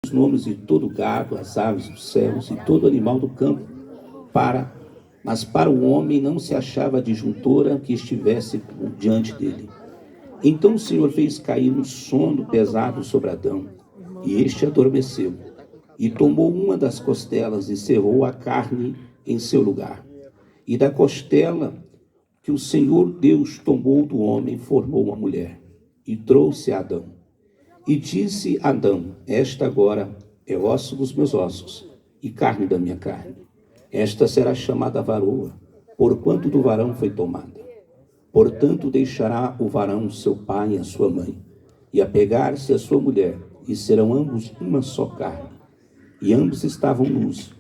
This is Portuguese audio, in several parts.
os nomes de todo gado, as aves dos céus e todo animal do campo, mas para o homem não se achava adjuntora que estivesse diante dele. Então o Senhor fez cair um sono pesado sobre Adão, e este adormeceu, e tomou uma das costelas e cerrou a carne em seu lugar. E da costela que o Senhor Deus tomou do homem, formou uma mulher, e trouxe a Adão. E disse Adão: esta agora é osso dos meus ossos, e carne da minha carne. Esta será chamada varoa, porquanto do varão foi tomada. Portanto deixará o varão seu pai e a sua mãe, e apegar-se à sua mulher, e serão ambos uma só carne. E ambos estavam nus,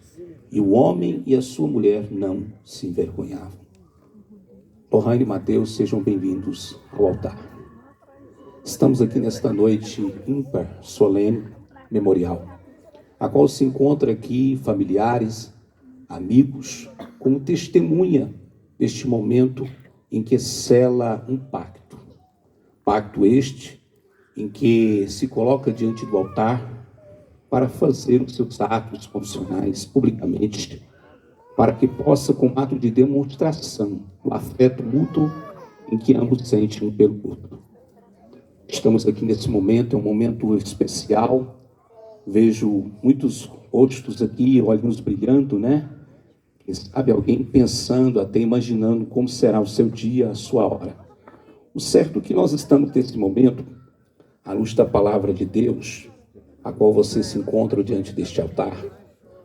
e o homem e a sua mulher não se envergonhavam. Lohane e Mateus, sejam bem-vindos ao altar. Estamos aqui nesta noite ímpar, solene, memorial, a qual se encontra aqui familiares, amigos, como testemunha deste momento em que sela um pacto. Pacto este em que se coloca diante do altar para fazer os seus atos profissionais publicamente, para que possa, com ato de demonstração, o afeto mútuo em que ambos sentem um pelo outro. Estamos aqui nesse momento, é um momento especial. Vejo muitos rostos aqui, olhos brilhando, né? Quem sabe alguém pensando, até imaginando como será o seu dia, a sua hora. O certo é que nós estamos nesse momento, à luz da palavra de Deus, a qual você se encontra diante deste altar,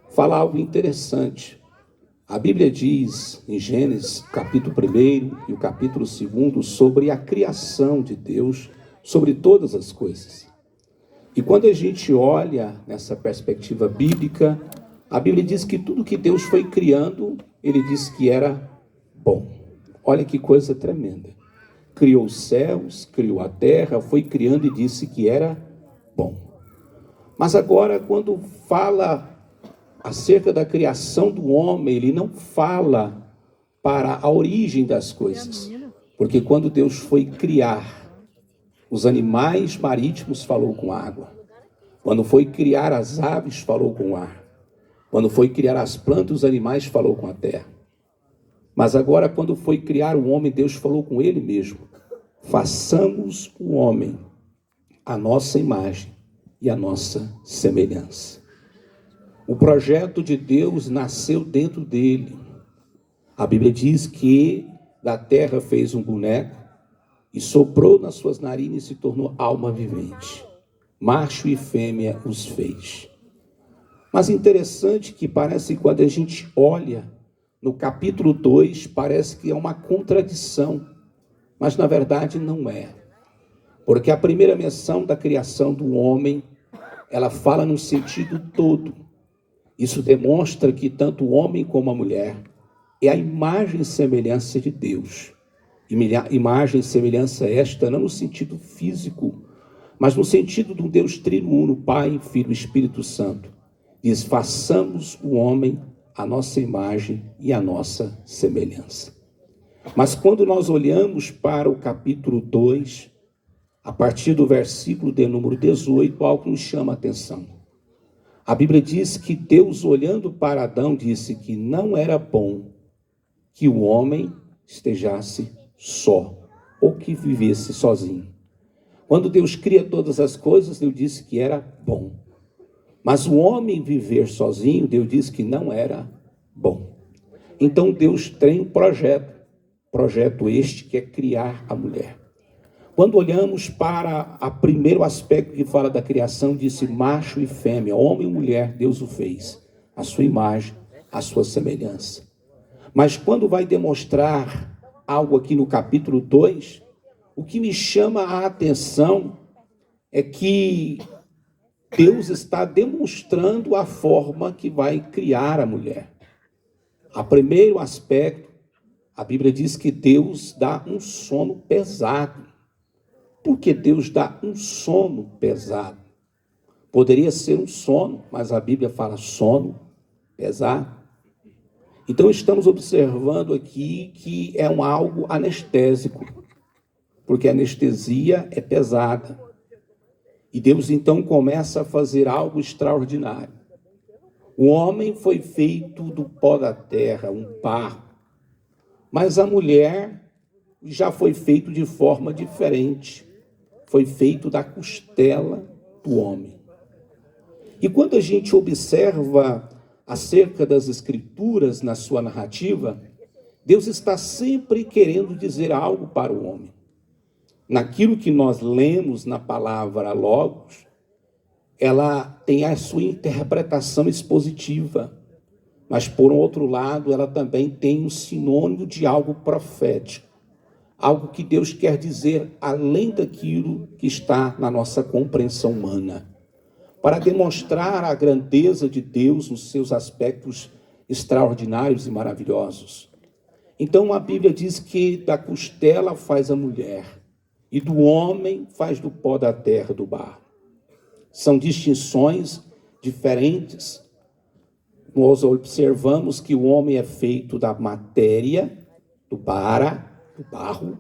fala algo interessante. A Bíblia diz em Gênesis, capítulo 1 e o capítulo 2, sobre a criação de Deus, sobre todas as coisas. E quando a gente olha nessa perspectiva bíblica, a Bíblia diz que tudo que Deus foi criando, ele disse que era bom. Olha que coisa tremenda. Criou os céus, criou a terra, foi criando e disse que era bom. Mas agora, quando fala acerca da criação do homem, ele não fala para a origem das coisas. Porque quando Deus foi criar os animais marítimos, falou com água. Quando foi criar as aves, falou com ar. Quando foi criar as plantas, os animais, falou com a terra. Mas agora, quando foi criar o homem, Deus falou com ele mesmo. Façamos o homem a nossa imagem e a nossa semelhança. O projeto de Deus nasceu dentro dele. A Bíblia diz que da terra fez um boneco e soprou nas suas narinas e se tornou alma vivente. Macho e fêmea os fez. Mas interessante que parece que quando a gente olha no capítulo 2, parece que é uma contradição. Mas na verdade não é. Porque a primeira menção da criação do homem, ela fala no sentido todo. Isso demonstra que tanto o homem como a mulher é a imagem e semelhança de Deus. Imagem e semelhança esta não no sentido físico, mas no sentido de um Deus triuno, Pai, Filho e Espírito Santo. Diz: façamos o homem a nossa imagem e a nossa semelhança. Mas quando nós olhamos para o capítulo 2, a partir do versículo de número 18, algo nos chama a atenção. A Bíblia diz que Deus, olhando para Adão, disse que não era bom que o homem estejasse só, ou que vivesse sozinho. Quando Deus cria todas as coisas, Deus disse que era bom. Mas o homem viver sozinho, Deus disse que não era bom. Então Deus tem um projeto este que é criar a mulher. Quando olhamos para o primeiro aspecto que fala da criação, disse macho e fêmea, homem e mulher, Deus o fez, a sua imagem, a sua semelhança. Mas quando vai demonstrar algo aqui no capítulo 2, o que me chama a atenção é que Deus está demonstrando a forma que vai criar a mulher. A primeiro aspecto, a Bíblia diz que Deus dá um sono pesado. Por que Deus dá um sono pesado? Poderia ser um sono, mas a Bíblia fala sono pesado. Então estamos observando aqui que é algo anestésico, porque a anestesia é pesada. E Deus então começa a fazer algo extraordinário. O homem foi feito do pó da terra, um barro. Mas a mulher já foi feito de forma diferente. Foi feito da costela do homem. E quando a gente observa acerca das Escrituras na sua narrativa, Deus está sempre querendo dizer algo para o homem. Naquilo que nós lemos na palavra Logos, ela tem a sua interpretação expositiva, mas por outro lado, ela também tem um sinônimo de algo profético, algo que Deus quer dizer além daquilo que está na nossa compreensão humana, para demonstrar a grandeza de Deus nos seus aspectos extraordinários e maravilhosos. Então a Bíblia diz que da costela faz a mulher, e do homem faz do pó da terra, do barro. São distinções diferentes. Nós observamos que o homem é feito da matéria, do barro,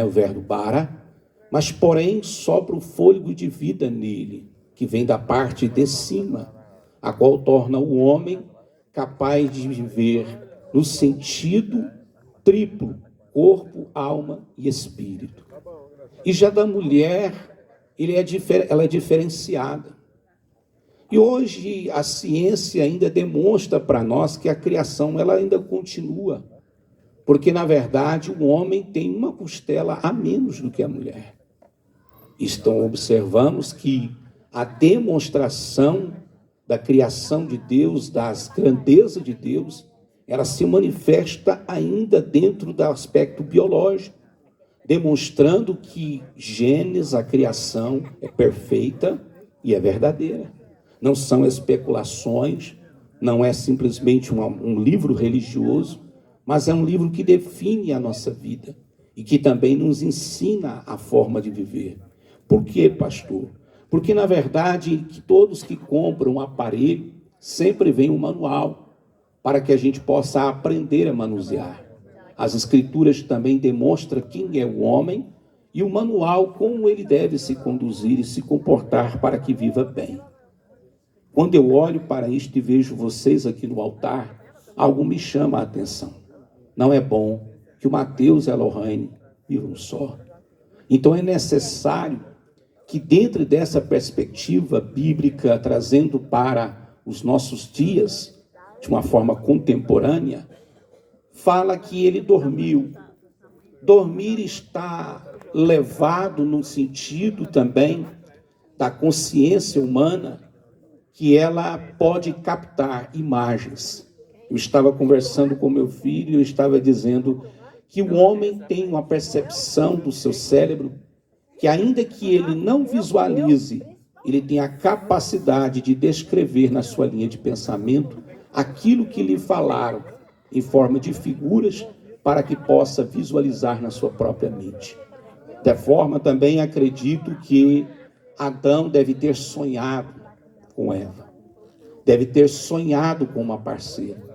o verbo bara, mas porém sobra o fôlego de vida nele, que vem da parte de cima, a qual torna o homem capaz de viver no sentido triplo, corpo, alma e espírito. E já da mulher, ela é diferenciada. E hoje a ciência ainda demonstra para nós que a criação ela ainda continua, porque na verdade o homem tem uma costela a menos do que a mulher. Então observamos que a demonstração da criação de Deus, das grandezas de Deus, ela se manifesta ainda dentro do aspecto biológico, demonstrando que Gênesis, a criação, é perfeita e é verdadeira. Não são especulações, não é simplesmente um livro religioso, mas é um livro que define a nossa vida e que também nos ensina a forma de viver. Por quê, pastor? Porque, na verdade, que todos que compram um aparelho, sempre vem um manual para que a gente possa aprender a manusear. As Escrituras também demonstram quem é o homem e o manual, como ele deve se conduzir e se comportar para que viva bem. Quando eu olho para isto e vejo vocês aqui no altar, algo me chama a atenção. Não é bom que o Mateus e a Lohane vivam só. Então é necessário que dentro dessa perspectiva bíblica, trazendo para os nossos dias, de uma forma contemporânea, fala que ele dormiu. Dormir está levado no sentido também da consciência humana, que ela pode captar imagens. Eu estava conversando com meu filho, eu estava dizendo que o homem tem uma percepção do seu cérebro, que ainda que ele não visualize, ele tem a capacidade de descrever na sua linha de pensamento aquilo que lhe falaram, em forma de figuras, para que possa visualizar na sua própria mente. Da forma também acredito que Adão deve ter sonhado com Eva, deve ter sonhado com uma parceira.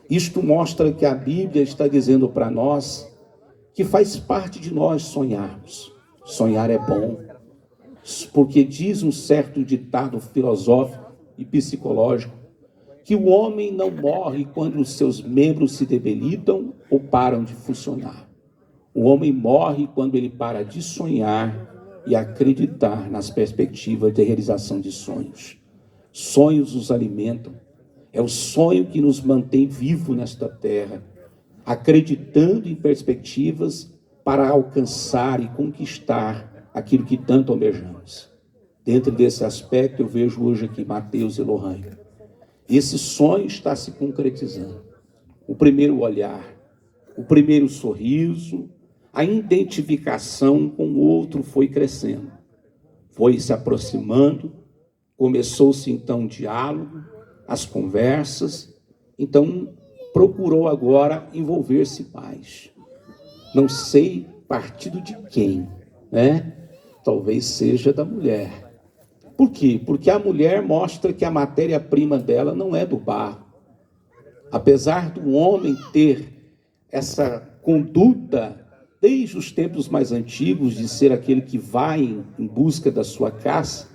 Isto mostra que a Bíblia está dizendo para nós que faz parte de nós sonharmos. Sonhar é bom, porque diz um certo ditado filosófico e psicológico que o homem não morre quando os seus membros se debilitam ou param de funcionar. O homem morre quando ele para de sonhar e acreditar nas perspectivas de realização de sonhos. Sonhos nos alimentam. É o sonho que nos mantém vivos nesta terra, acreditando em perspectivas para alcançar e conquistar aquilo que tanto almejamos. Dentro desse aspecto, eu vejo hoje aqui Mateus e Lohane. Esse sonho está se concretizando. O primeiro olhar, o primeiro sorriso, a identificação com o outro foi crescendo, foi se aproximando, começou-se então o diálogo, as conversas, então procurou agora envolver-se mais. Não sei partido de quem, né? Talvez seja da mulher. Por quê? Porque a mulher mostra que a matéria-prima dela não é do barro. Apesar do homem ter essa conduta desde os tempos mais antigos, de ser aquele que vai em busca da sua caça,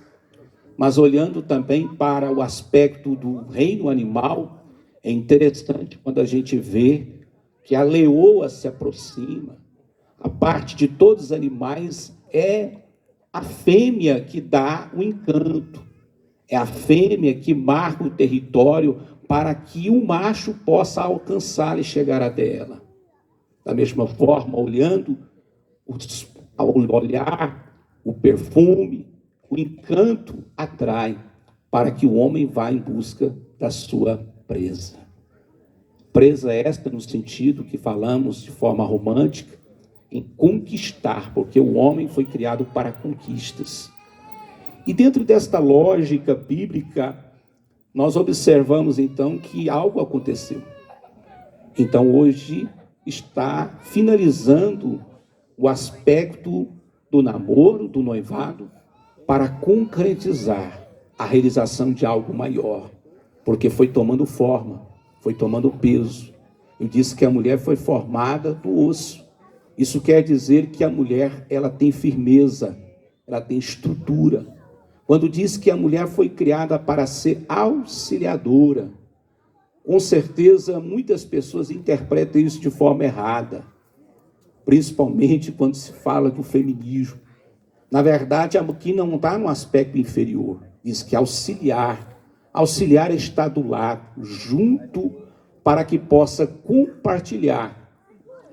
mas olhando também para o aspecto do reino animal, é interessante quando a gente vê que a leoa se aproxima. A parte de todos os animais é a fêmea que dá o encanto, é a fêmea que marca o território para que o macho possa alcançar e chegar até ela. Da mesma forma, olhando, ao olhar, o perfume, o encanto atrai para que o homem vá em busca da sua presa. Presa esta no sentido que falamos de forma romântica, em conquistar, porque o homem foi criado para conquistas. E dentro desta lógica bíblica, nós observamos então que algo aconteceu. Então hoje está finalizando o aspecto do namoro, do noivado, para concretizar a realização de algo maior, porque foi tomando forma, foi tomando peso. Eu disse que a mulher foi formada do osso. Isso quer dizer que a mulher, ela tem firmeza, ela tem estrutura. Quando diz que a mulher foi criada para ser auxiliadora, com certeza muitas pessoas interpretam isso de forma errada, principalmente quando se fala do feminismo. Na verdade, aqui não está no aspecto inferior, diz que auxiliar. Auxiliar está do lado, junto, para que possa compartilhar,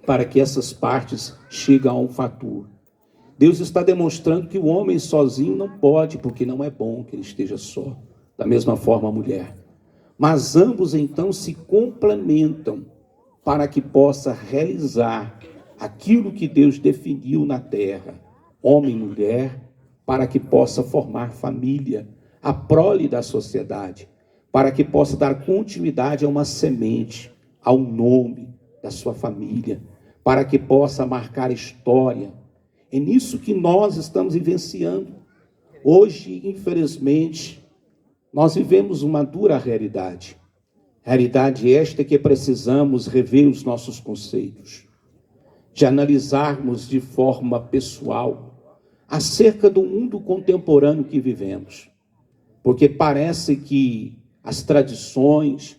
para que essas partes cheguem a um fator. Deus está demonstrando que o homem sozinho não pode, porque não é bom que ele esteja só. Da mesma forma a mulher. Mas ambos então se complementam para que possa realizar aquilo que Deus definiu na terra, homem e mulher, para que possa formar família, a prole da sociedade, para que possa dar continuidade a uma semente, ao nome da sua família, para que possa marcar história. É nisso que nós estamos vivenciando. Hoje, infelizmente, nós vivemos uma dura realidade. Realidade esta que precisamos rever os nossos conceitos, de analisarmos de forma pessoal acerca do mundo contemporâneo que vivemos. Porque parece que as tradições,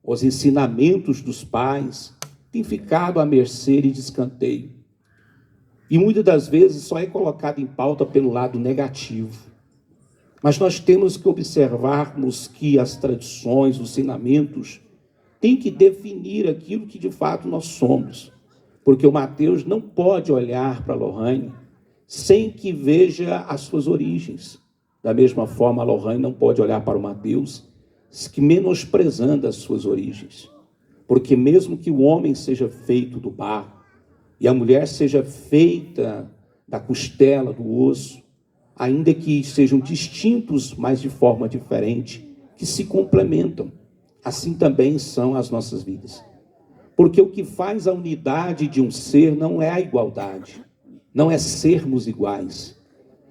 os ensinamentos dos pais têm ficado à mercê e de escanteio. E muitas das vezes só é colocado em pauta pelo lado negativo. Mas nós temos que observarmos que as tradições, os ensinamentos, têm que definir aquilo que de fato nós somos. Porque o Mateus não pode olhar para a Lohane sem que veja as suas origens. Da mesma forma, a Lohane não pode olhar para o Mateus menosprezando as suas origens. Porque mesmo que o homem seja feito do barro, e a mulher seja feita da costela, do osso, ainda que sejam distintos, mas de forma diferente, que se complementam. Assim também são as nossas vidas. Porque o que faz a unidade de um ser não é a igualdade, não é sermos iguais.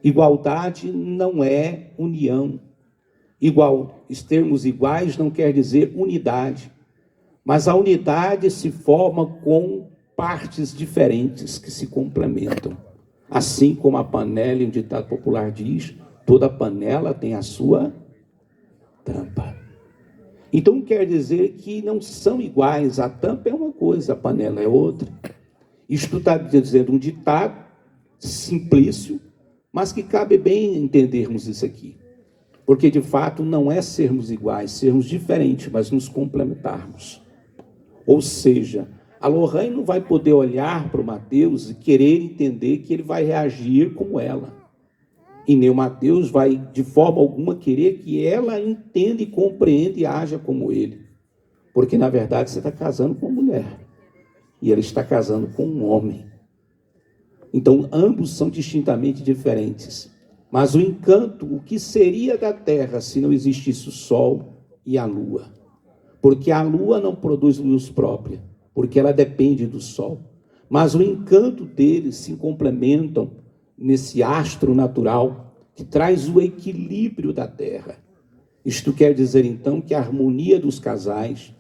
Igualdade não é união. Termos iguais não quer dizer unidade, mas a unidade se forma com partes diferentes que se complementam. Assim como a panela, em um ditado popular diz, toda panela tem a sua tampa. Então quer dizer que não são iguais, a tampa é uma coisa, a panela é outra. Isto está dizendo um ditado simplício, mas que cabe bem entendermos isso aqui. Porque de fato não é sermos iguais, sermos diferentes, mas nos complementarmos. Ou seja, a Lohane não vai poder olhar para o Mateus e querer entender que ele vai reagir como ela. E nem o Mateus vai, de forma alguma, querer que ela entenda e compreenda e haja como ele. Porque, na verdade, você está casando com uma mulher. E ele está casando com um homem. Então, ambos são distintamente diferentes. Mas o encanto, o que seria da terra se não existisse o sol e a lua? Porque a lua não produz luz própria, porque ela depende do sol. Mas o encanto deles se complementam nesse astro natural que traz o equilíbrio da terra. Isto quer dizer, então, que a harmonia dos casais,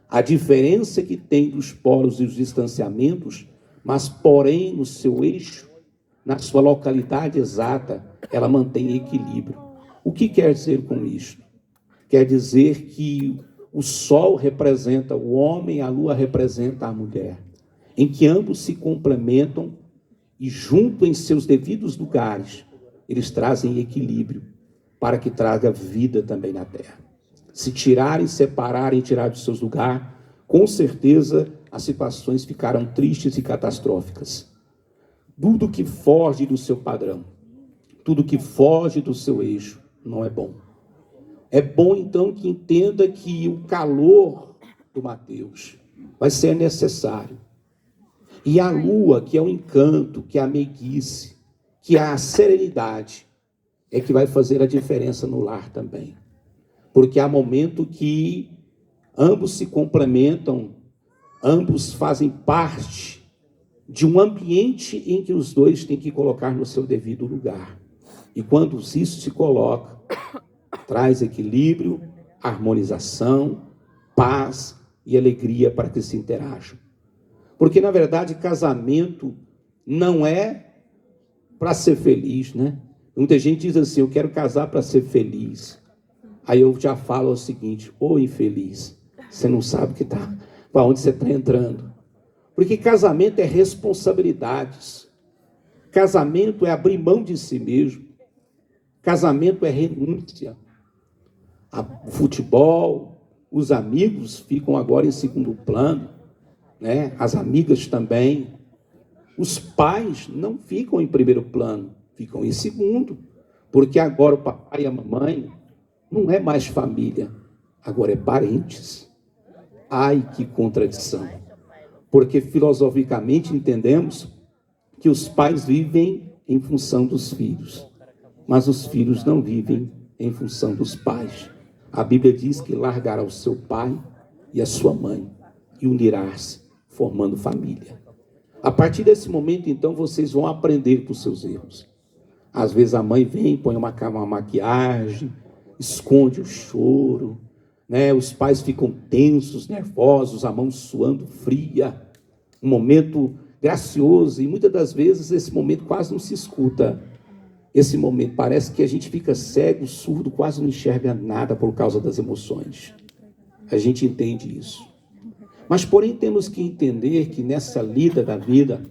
a diferença que tem dos polos e os distanciamentos, mas porém no seu eixo, na sua localidade exata, ela mantém equilíbrio. O que quer dizer com isto? Quer dizer que o sol representa o homem, a lua representa a mulher, em que ambos se complementam e junto em seus devidos lugares, eles trazem equilíbrio para que traga vida também na terra. Se tirarem, separarem, tirar dos seus lugares, com certeza as situações ficarão tristes e catastróficas. Tudo que foge do seu padrão, tudo que foge do seu eixo, não é bom. É bom, então, que entenda que o calor do Mateus vai ser necessário. E a lua, que é o encanto, que é a meiguice, que é a serenidade, é que vai fazer a diferença no lar também. Porque há momento que ambos se complementam, ambos fazem parte de um ambiente em que os dois têm que colocar no seu devido lugar. E quando isso se coloca, traz equilíbrio, harmonização, paz e alegria para que se interajam. Porque, na verdade, casamento não é para ser feliz, né? Muita gente diz assim, eu quero casar para ser feliz. Aí eu já falo o seguinte, ô infeliz, você não sabe que tá, para onde você está entrando. Porque casamento é responsabilidades. Casamento é abrir mão de si mesmo. Casamento é renúncia. O futebol, os amigos ficam agora em segundo plano, né? As amigas também. Os pais não ficam em primeiro plano, ficam em segundo. Porque agora o papai e a mamãe não é mais família, agora é parentes. Ai, que contradição. Porque filosoficamente entendemos que os pais vivem em função dos filhos, mas os filhos não vivem em função dos pais. A Bíblia diz que largará o seu pai e a sua mãe e unirá-se, formando família. A partir desse momento, então, vocês vão aprender com os seus erros. Às vezes a mãe vem, põe uma maquiagem, esconde o choro, né? Os pais ficam tensos, nervosos, a mão suando fria. Um momento gracioso, e muitas das vezes esse momento quase não se escuta. Esse momento parece que a gente fica cego, surdo, quase não enxerga nada por causa das emoções. A gente entende isso. Mas, porém, temos que entender que nessa lida da vida,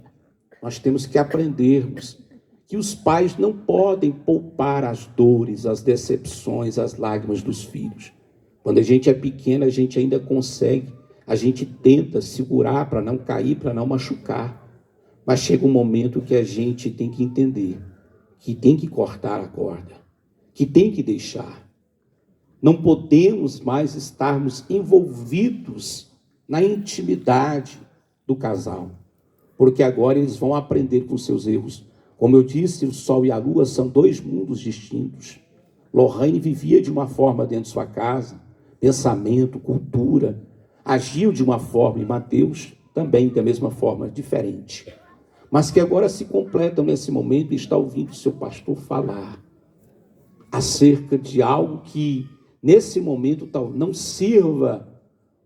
nós temos que aprendermos que os pais não podem poupar as dores, as decepções, as lágrimas dos filhos. Quando a gente é pequeno, a gente ainda consegue, a gente tenta segurar para não cair, para não machucar. Mas chega um momento que a gente tem que entender que tem que cortar a corda, que tem que deixar. Não podemos mais estarmos envolvidos na intimidade do casal, porque agora eles vão aprender com seus erros. Como eu disse, o sol e a lua são dois mundos distintos. Lorraine vivia de uma forma dentro de sua casa, pensamento, cultura, agiu de uma forma, e Mateus também da mesma forma, diferente. Mas que agora se completam nesse momento e está ouvindo o seu pastor falar acerca de algo que nesse momento não sirva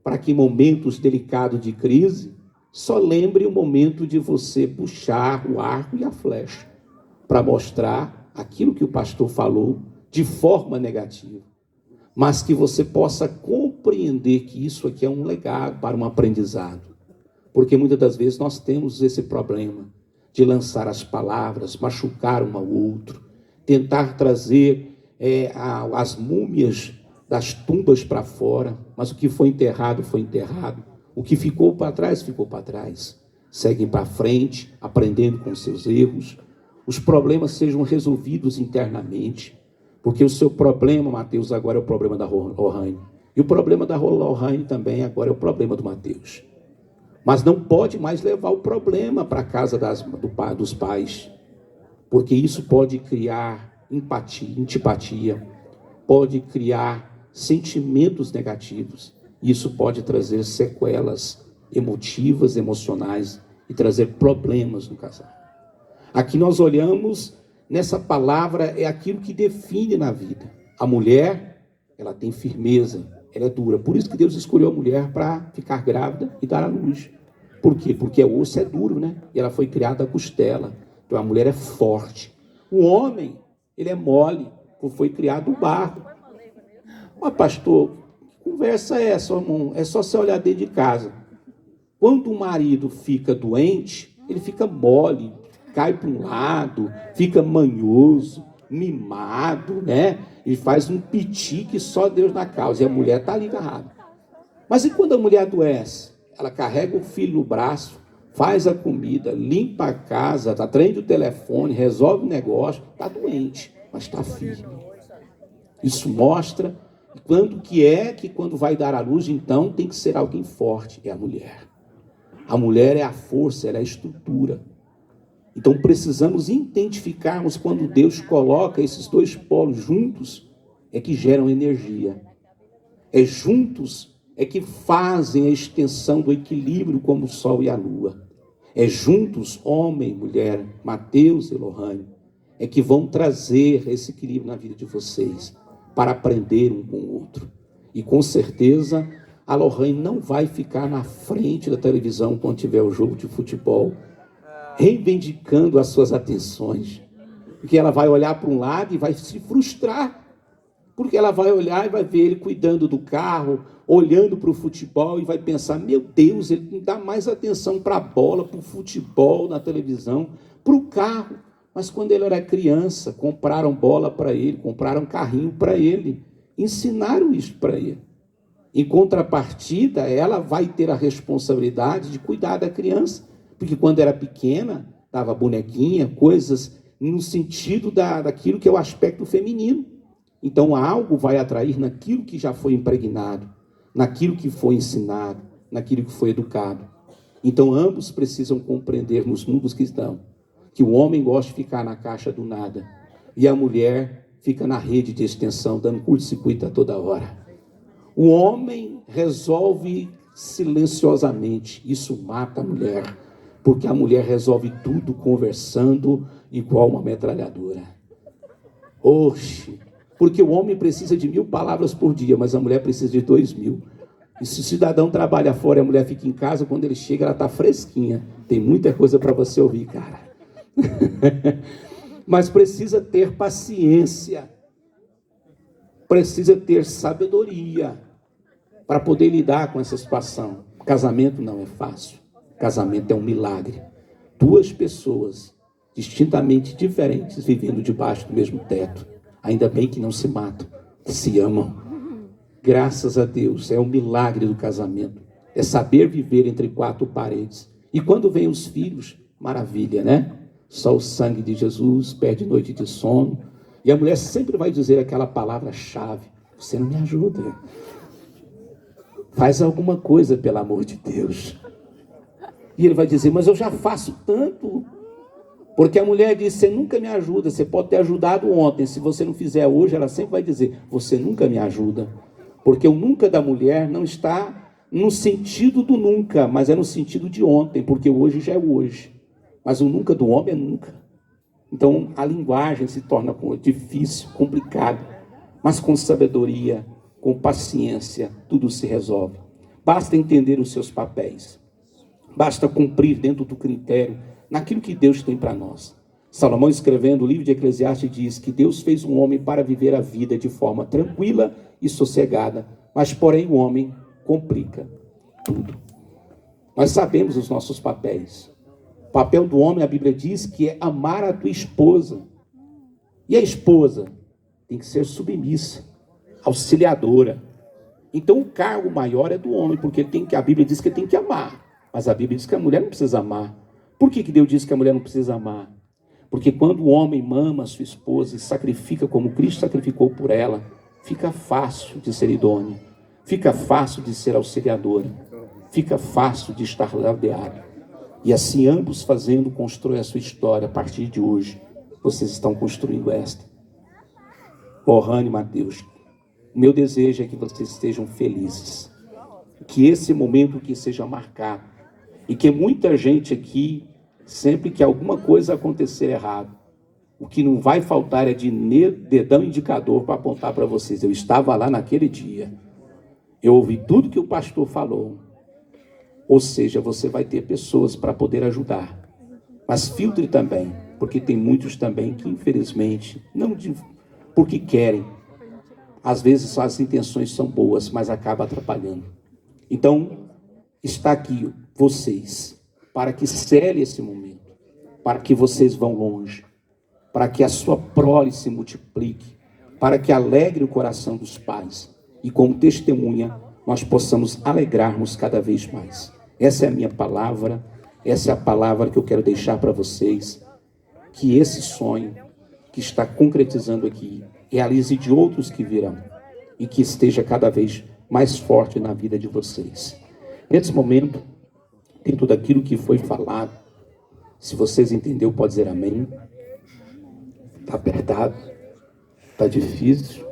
para que em momentos delicados de crise só lembre o momento de você puxar o arco e a flecha para mostrar aquilo que o pastor falou de forma negativa, mas que você possa compreender que isso aqui é um legado para um aprendizado. Porque muitas das vezes nós temos esse problema de lançar as palavras, machucar um ao outro, tentar trazer as múmias das tumbas para fora, mas o que foi enterrado, foi enterrado. O que ficou para trás, ficou para trás. Seguem para frente, aprendendo com seus erros. Os problemas sejam resolvidos internamente, porque o seu problema, Mateus, agora é o problema da Lorraine. E o problema da Lorraine também agora é o problema do Mateus. Mas não pode mais levar o problema para a casa dos pais, porque isso pode criar empatia, antipatia, pode criar sentimentos negativos. Isso pode trazer sequelas emotivas, emocionais e trazer problemas no casal. Aqui nós olhamos, nessa palavra, é aquilo que define na vida. A mulher, ela tem firmeza, ela é dura. Por isso que Deus escolheu a mulher para ficar grávida e dar à luz. Por quê? Porque o osso é duro, né? E ela foi criada a costela. Então a mulher é forte. O homem, ele é mole, foi criado do barro. Mas pastor, que conversa é essa, irmão? É só você olhar dentro de casa. Quando o marido fica doente, ele fica mole, cai para um lado, fica manhoso, mimado, né? Ele faz um piti que só Deus dá causa. E a mulher está ali agarrada. Mas e quando a mulher adoece? Ela carrega o filho no braço, faz a comida, limpa a casa, atende o telefone, resolve o negócio, está doente, mas está firme. Isso mostra quando vai dar à luz, então tem que ser alguém forte, é a mulher. A mulher é a força, ela é a estrutura. Então precisamos identificarmos quando Deus coloca esses dois polos juntos, é que geram energia. É juntos é que fazem a extensão do equilíbrio como o sol e a lua. É juntos, homem, mulher, Mateus e Lohane, é que vão trazer esse equilíbrio na vida de vocês, para aprender um com o outro. E com certeza, a Lohane não vai ficar na frente da televisão quando tiver o jogo de futebol, reivindicando as suas atenções, porque ela vai olhar para um lado e vai se frustrar, porque ela vai olhar e vai ver ele cuidando do carro, olhando para o futebol e vai pensar, meu Deus, ele não dá mais atenção para a bola, para o futebol na televisão, para o carro. Mas quando ele era criança, compraram bola para ele, compraram carrinho para ele, ensinaram isso para ele. Em contrapartida, ela vai ter a responsabilidade de cuidar da criança, porque quando era pequena, dava bonequinha, coisas no sentido daquilo que é o aspecto feminino. Então, algo vai atrair naquilo que já foi impregnado, naquilo que foi ensinado, naquilo que foi educado. Então, ambos precisam compreender nos mundos que estão, que o homem gosta de ficar na caixa do nada e a mulher fica na rede de extensão, dando curto-circuito a toda hora. O homem resolve silenciosamente, isso mata a mulher, porque a mulher resolve tudo conversando igual uma metralhadora. Oxe! Porque o homem precisa de 1000 palavras por dia, mas a mulher precisa de 2000. E se o cidadão trabalha fora e a mulher fica em casa, quando ele chega, ela está fresquinha. Tem muita coisa para você ouvir, cara. Mas precisa ter paciência. Precisa ter sabedoria para poder lidar com essa situação. Casamento não é fácil. Casamento é um milagre. 2 pessoas distintamente diferentes vivendo debaixo do mesmo teto. Ainda bem que não se matam, se amam. Graças a Deus, é o milagre do casamento. É saber viver entre 4 paredes. E quando vem os filhos, maravilha, né? Só o sangue de Jesus, perde noite de sono. E a mulher sempre vai dizer aquela palavra-chave: você não me ajuda. Faz alguma coisa, pelo amor de Deus. E ele vai dizer, mas eu já faço tanto. Porque a mulher diz, você nunca me ajuda, você pode ter ajudado ontem, se você não fizer hoje, ela sempre vai dizer, você nunca me ajuda. Porque o nunca da mulher não está no sentido do nunca, mas é no sentido de ontem, porque o hoje já é o hoje. Mas o nunca do homem é nunca. Então a linguagem se torna difícil, complicada, mas com sabedoria, com paciência, tudo se resolve. Basta entender os seus papéis, basta cumprir dentro do critério, naquilo que Deus tem para nós. Salomão, escrevendo o livro de Eclesiastes, diz que Deus fez um homem para viver a vida de forma tranquila e sossegada, mas porém o homem complica tudo. Nós sabemos os nossos papéis. O papel do homem, a Bíblia diz que é amar a tua esposa. E a esposa tem que ser submissa, auxiliadora. Então o cargo maior é do homem, porque a Bíblia diz que ele tem que amar, mas a Bíblia diz que a mulher não precisa amar. Por que Deus diz que a mulher não precisa amar? Porque quando o homem mama a sua esposa e sacrifica como Cristo sacrificou por ela, fica fácil de ser idôneo, fica fácil de ser auxiliadora, fica fácil de estar laudeado. E assim ambos fazendo, constrói a sua história. A partir de hoje, vocês estão construindo esta. Lohane e Mateus, o meu desejo é que vocês estejam felizes, que esse momento que seja marcado, e que muita gente aqui, sempre que alguma coisa acontecer errado, o que não vai faltar é de dedão indicador para apontar para vocês. Eu estava lá naquele dia, eu ouvi tudo que o pastor falou, Ou seja, você vai ter pessoas para poder ajudar. Mas filtre também, porque tem muitos também que, infelizmente, porque querem. Às vezes as intenções são boas, mas acaba atrapalhando. Então, está aqui vocês, para que cele esse momento, para que vocês vão longe, para que a sua prole se multiplique, para que alegre o coração dos pais e como testemunha nós possamos alegrarmos cada vez mais. Essa é a minha palavra, essa é a palavra que eu quero deixar para vocês, que esse sonho que está concretizando aqui realize de outros que virão e que esteja cada vez mais forte na vida de vocês. Nesse momento, tem tudo aquilo que foi falado. Se vocês entenderam, pode dizer amém. Está apertado, está difícil.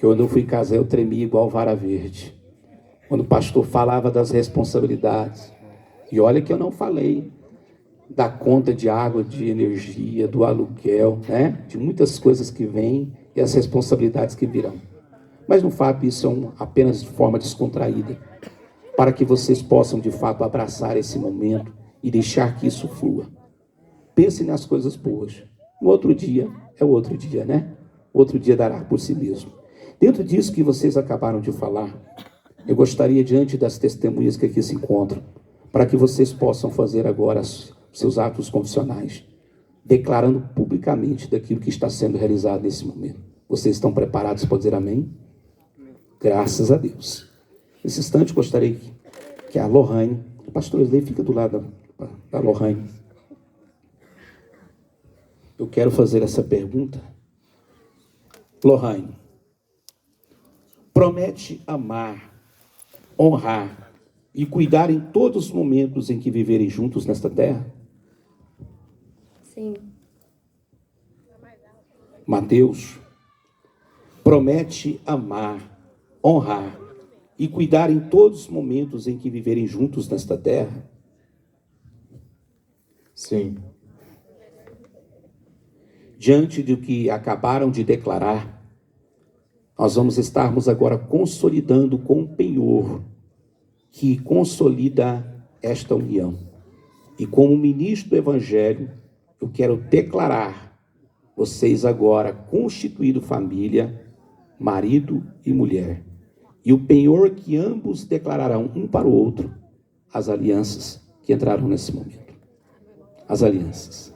Quando eu fui casar, eu tremia igual vara verde. Quando o pastor falava das responsabilidades. E olha que eu não falei da conta de água, de energia, do aluguel, né? De muitas coisas que vêm e as responsabilidades que virão. Mas no fato, isso é apenas de forma descontraída, para que vocês possam de fato abraçar esse momento e deixar que isso flua. Pense nas coisas boas. No outro dia é o outro dia, né? O outro dia dará por si mesmo. Dentro disso que vocês acabaram de falar, eu gostaria, diante das testemunhas que aqui se encontram, para que vocês possam fazer agora seus atos confissionais, declarando publicamente daquilo que está sendo realizado nesse momento. Vocês estão preparados para dizer amém? Graças a Deus. Nesse instante, gostaria que a Lohane, o pastor Wesley, fica do lado da Lohane. Eu quero fazer essa pergunta. Lohane, promete amar, honrar e cuidar em todos os momentos em que viverem juntos nesta terra? Sim. Mateus, promete amar, honrar e cuidar em todos os momentos em que viverem juntos nesta terra? Sim. Diante do que acabaram de declarar, nós vamos estarmos agora consolidando com o penhor que consolida esta união. E como ministro do Evangelho, eu quero declarar vocês agora constituído família, marido e mulher. E o penhor que ambos declararão um para o outro, as alianças que entrarão nesse momento. As alianças.